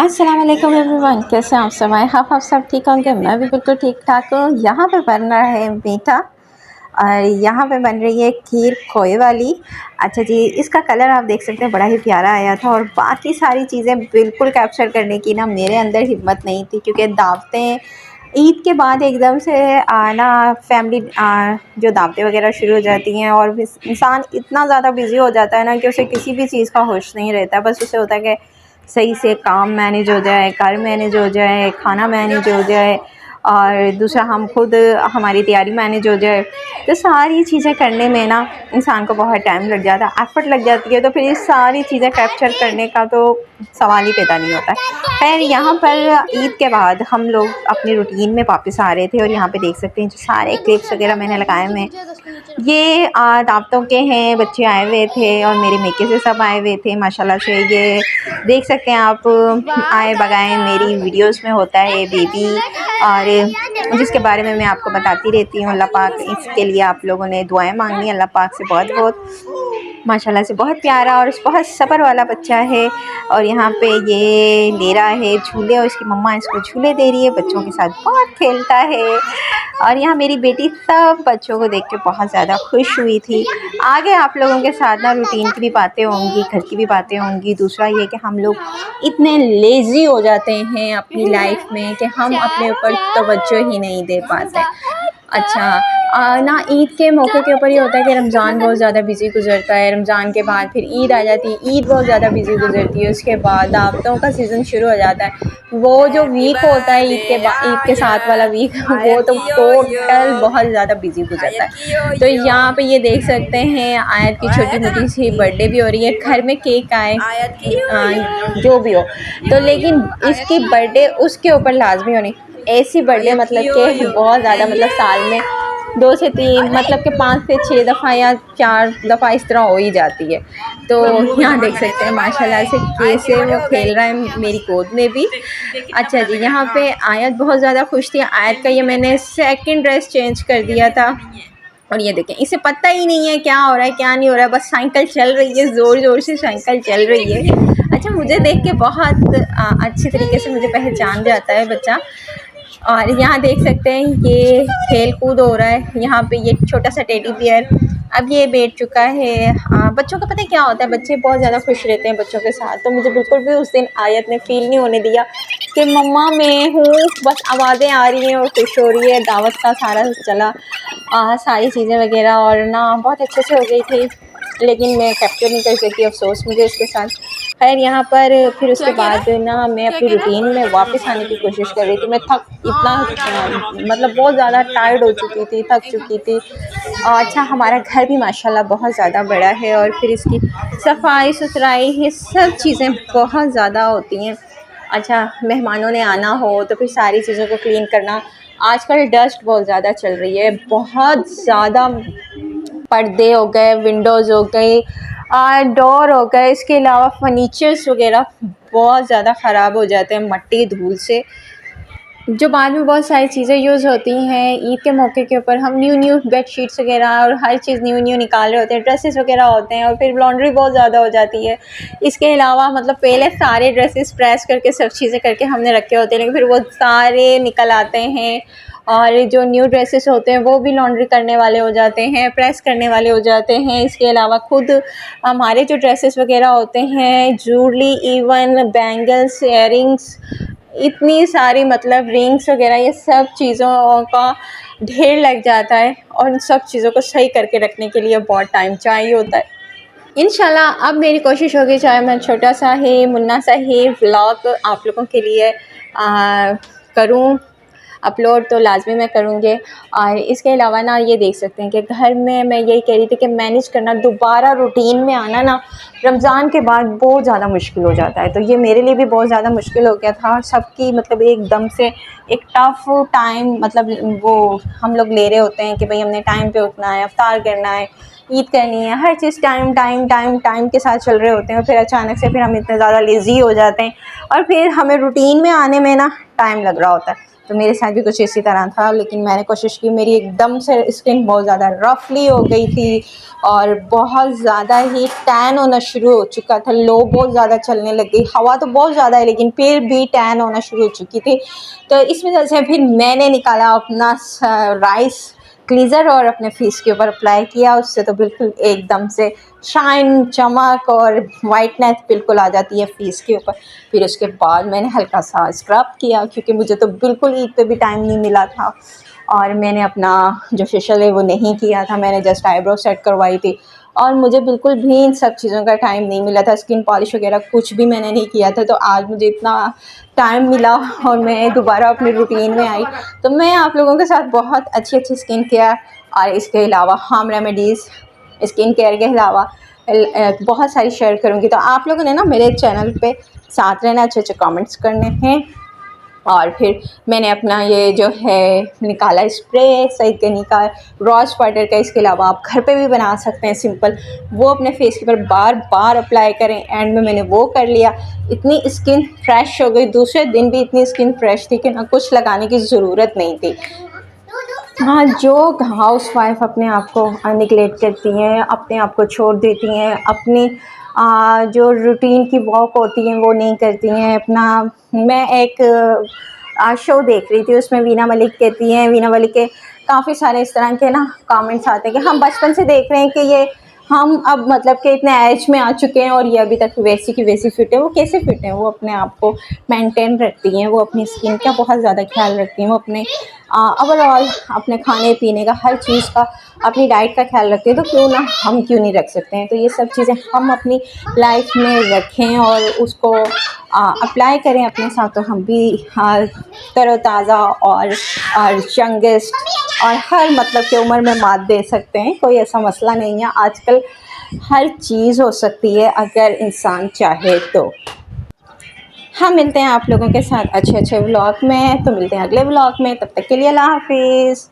अस्सलाम वालेकुम एवरीवन, कैसे हैं आप सब? आई होप आप सब ठीक होंगे। मैं भी बिल्कुल ठीक ठाक हूँ। यहाँ पे बन रहा है मीठा और यहाँ पे बन रही है खीर खोए वाली। अच्छा जी, इसका कलर आप देख सकते हैं, बड़ा ही प्यारा आया था और बाकी सारी चीज़ें बिल्कुल कैप्चर करने की ना मेरे अंदर हिम्मत नहीं थी, क्योंकि दावतें ईद के बाद एकदम से आना फैमिली जो दावतें वगैरह शुरू हो जाती हैं और इंसान इतना ज़्यादा बिज़ी हो जाता है ना कि उसे किसी भी चीज़ का होश नहीं रहता। बस उसे होता है कि सही से काम मैनेज हो जाए, घर मैनेज हो जाए, खाना मैनेज हो जाए और दूसरा हम खुद हमारी तैयारी मैनेज हो जाए। तो सारी चीज़ें करने में ना इंसान को बहुत टाइम लग जाता है, एफ़र्ट लग जाती है। तो फिर ये सारी चीज़ें कैप्चर करने का तो सवाल ही पैदा नहीं होता है। खैर, यहाँ पर ईद के बाद हम लोग अपनी रूटीन में वापस आ रहे थे और यहाँ पे देख सकते हैं जो सारे क्लिप्स वगैरह मैंने लगाए हुए हैं, ये दावतों के हैं। बच्चे आए हुए थे और मेरे मेके से सब आए हुए थे माशाल्लाह से। ये देख सकते हैं आप, आए बगाए मेरी वीडियोस में होता है बेबी, और जिसके बारे में मैं आपको बताती रहती हूँ। अल्लाह पाक इसके लिए आप लोगों ने दुआएं मांगनी अल्लाह पाक से बहुत बहुत। माशाल्लाह से बहुत प्यारा और बहुत सब्र वाला बच्चा है। और यहाँ पे ये ले रहा है झूले और इसकी मम्मा इसको झूले दे रही है, बच्चों के साथ बहुत खेलता है। और यहाँ मेरी बेटी सब बच्चों को देख के बहुत ज़्यादा खुश हुई थी। आगे आप लोगों के साथ ना रूटीन की भी बातें होंगी, घर की भी बातें होंगी। दूसरा ये कि हम लोग इतने लेज़ी हो जाते हैं अपनी लाइफ में कि हम अपने ऊपर तवज्जो ही नहीं दे पाते। अच्छा, ना ईद के मौके के ऊपर ये होता है कि रमज़ान बहुत ज़्यादा बिज़ी गुज़रता है। रमज़ान के बाद फिर ईद आ जाती है, ईद बहुत ज़्यादा बिज़ी गुज़रती है। उसके बाद दावतों का सीज़न शुरू हो जाता है। वो जो वीक होता है ईद के साथ वाला वीक वो तो टोटल बहुत ज़्यादा बिज़ी गुज़रता है। तो यहाँ पे ये देख सकते हैं आयत की छोटी मोटी सी बर्थडे भी हो रही है। घर में केक आए जो भी हो, तो लेकिन इसकी बर्थडे उसके ऊपर लाजमी होनी। ऐसी बर्थडे मतलब कि बहुत ज़्यादा, मतलब साल में 2 से 3, मतलब कि 5 से 6 दफ़ा या 4 दफ़ा इस तरह हो ही जाती है। तो यहाँ देख सकते हैं माशाल्लाह से कैसे वो खेल रहा है मेरी गोद में भी। अच्छा जी, यहाँ पे आयत बहुत ज़्यादा खुश थी। आयत का ये मैंने सेकंड ड्रेस चेंज कर दिया था और ये देखें, इसे पता ही नहीं है क्या हो रहा है क्या नहीं हो रहा है, बस साइकिल चल रही है, ज़ोर ज़ोर से साइकिल चल रही है। अच्छा, मुझे देख के बहुत अच्छे तरीके से मुझे पहचान जाता है बच्चा। और यहाँ देख सकते हैं ये खेल कूद हो रहा है। यहाँ पे ये छोटा सा टेडी बियर अब ये बैठ चुका है। बच्चों का पता है क्या होता है, बच्चे बहुत ज़्यादा खुश रहते हैं बच्चों के साथ। तो मुझे बिल्कुल भी उस दिन आयत ने फ़ील नहीं होने दिया कि मम्मा मैं हूँ, बस आवाज़ें आ रही हैं और खुश हो रही है। दावत का सारा चला सारी चीज़ें वगैरह और ना बहुत अच्छे से हो गई थी, लेकिन मैं कैप्चर नहीं कर सकी, अफसोस मुझे उसके साथ। खैर, यहाँ पर फिर उसके बाद ना मैं अपनी रूटीन में वापस आने की कोशिश कर रही थी। मैं मतलब बहुत ज़्यादा टायर्ड हो चुकी थी, थक चुकी थी। अच्छा, हमारा घर भी माशाल्लाह बहुत ज़्यादा बड़ा है और फिर इसकी सफाई सुथराई ये सब चीज़ें बहुत ज़्यादा होती हैं। अच्छा, मेहमानों ने आना हो तो फिर सारी चीज़ों को क्लीन करना। आजकल डस्ट बहुत ज़्यादा चल रही है, बहुत ज़्यादा पर्दे हो गए, विंडोज़ हो गई, डोर हो गए, इसके अलावा फर्नीचर्स वगैरह बहुत ज़्यादा ख़राब हो जाते हैं मट्टी धूल से, जो बाद में बहुत सारी चीज़ें यूज़ होती हैं। ईद के मौके के ऊपर हम न्यू बेडशीट्स वगैरह और हर चीज़ न्यू निकाल रहे होते हैं, ड्रेसेस वगैरह होते हैं और फिर लॉन्ड्री बहुत ज़्यादा हो जाती है। इसके अलावा मतलब पहले सारे ड्रेसेस प्रेस करके सब चीज़ें करके हमने रखे होते हैं, लेकिन फिर वो सारे निकल आते हैं और जो न्यू ड्रेसेस होते हैं वो भी लॉन्ड्री करने वाले हो जाते हैं, प्रेस करने वाले हो जाते हैं। इसके अलावा खुद हमारे जो ड्रेसेस वगैरह होते हैं, ज्वेलरी, इवन बैंगल्स, इयररिंग्स, इतनी सारी मतलब रिंग्स वगैरह, ये सब चीज़ों का ढेर लग जाता है और इन सब चीज़ों को सही करके रखने के लिए बहुत टाइम चाहिए होता है। इंशाल्लाह अब मेरी कोशिश होगी, चाहे मैं छोटा सा ही मुन्ना सा ही व्लॉग आप लोगों के लिए करूँ, अपलोड तो लाजमी मैं करूँगी। और इसके अलावा ना ये देख सकते हैं कि घर में मैं यही कह रही थी कि मैनेज करना, दोबारा रूटीन में आना ना रमज़ान के बाद बहुत ज़्यादा मुश्किल हो जाता है। तो ये मेरे लिए भी बहुत ज़्यादा मुश्किल हो गया था। सबकी मतलब एकदम से एक टफ़ टाइम, मतलब वो हम लोग ले रहे होते हैं कि भाई हमने टाइम पे उठना है, इफ्तार करना है, ईद करनी है, हर चीज़ टाइम के साथ चल रहे होते हैं। फिर अचानक से फिर हम इतने ज़्यादा लेज़ी हो जाते हैं और फिर हमें रूटीन में आने में ना टाइम लग रहा होता है। तो मेरे साथ भी कुछ इसी तरह था, लेकिन मैंने कोशिश की। मेरी एकदम से स्किन बहुत ज़्यादा रफली हो गई थी और बहुत ज़्यादा ही टैन होना शुरू हो चुका था, लो बहुत ज़्यादा चलने लग गई। हवा तो बहुत ज़्यादा है लेकिन फिर भी टैन होना शुरू हो चुकी थी। तो इस वजह से फिर मैंने निकाला अपना राइस क्लीज़र और अपने फेस के ऊपर अप्लाई किया। उससे तो बिल्कुल एकदम से शाइन, चमक और वाइटनेस बिल्कुल आ जाती है फेस के ऊपर। फिर उसके बाद मैंने हल्का सा स्क्रब किया, क्योंकि मुझे तो बिल्कुल ईद पे भी टाइम नहीं मिला था और मैंने अपना जो फेशियल है वो नहीं किया था। मैंने जस्ट आईब्रो सेट करवाई थी और मुझे बिल्कुल भी इन सब चीज़ों का टाइम नहीं मिला था। स्किन पॉलिश वगैरह कुछ भी मैंने नहीं किया था। तो आज मुझे इतना टाइम मिला और मैं दोबारा अपनी रूटीन में आई, तो मैं आप लोगों के साथ बहुत अच्छी अच्छी स्किन केयर और इसके अलावा होम रेमेडीज़ स्किन केयर के अलावा बहुत सारी शेयर करूँगी। तो आप लोगों ने ना मेरे चैनल पे साथ रहना, अच्छे अच्छे कमेंट्स करने हैं। और फिर मैंने अपना ये जो है निकाला स्प्रे सही करने का, रोज़ वाटर का। इसके अलावा आप घर पे भी बना सकते हैं सिंपल, वो अपने फेस के ऊपर बार बार अप्लाई करें। एंड में मैंने वो कर लिया, इतनी स्किन फ्रेश हो गई। दूसरे दिन भी इतनी स्किन फ्रेश थी कि ना कुछ लगाने की ज़रूरत नहीं थी। हाँ, जो हाउस वाइफ अपने आप को निगलेक्ट करती हैं, अपने आप को छोड़ देती हैं, अपनी जो रूटीन की वॉक होती हैं वो नहीं करती हैं अपना। मैं एक शो देख रही थी, उसमें वीना मलिक कहती हैं, वीना मलिक के काफ़ी सारे इस तरह के ना कमेंट्स आते हैं कि हम बचपन से देख रहे हैं कि ये हम अब मतलब कि इतने एज में आ चुके हैं और ये अभी तक वैसी की वैसी फिट है। वो कैसे फिट है? वो अपने आप को मेंटेन रखती हैं, वो अपनी स्किन का बहुत ज़्यादा ख्याल रखती हैं, वो अपने ओवरऑल अपने खाने पीने का, हर चीज़ का, अपनी डाइट का ख्याल रखते हैं। तो क्यों ना हम क्यों नहीं रख सकते हैं? तो ये सब चीज़ें हम अपनी लाइफ में रखें और उसको अप्लाई करें अपने साथ, तो हम भी तरोताज़ा और यंगेस्ट और हर मतलब की उम्र में मात दे सकते हैं। कोई ऐसा मसला नहीं है, आजकल हर चीज़ हो सकती है अगर इंसान चाहे तो। हम मिलते हैं आप लोगों के साथ अच्छे अच्छे व्लॉग में। तो मिलते हैं अगले व्लॉग में, तब तक के लिए अल्लाह हाफिज़।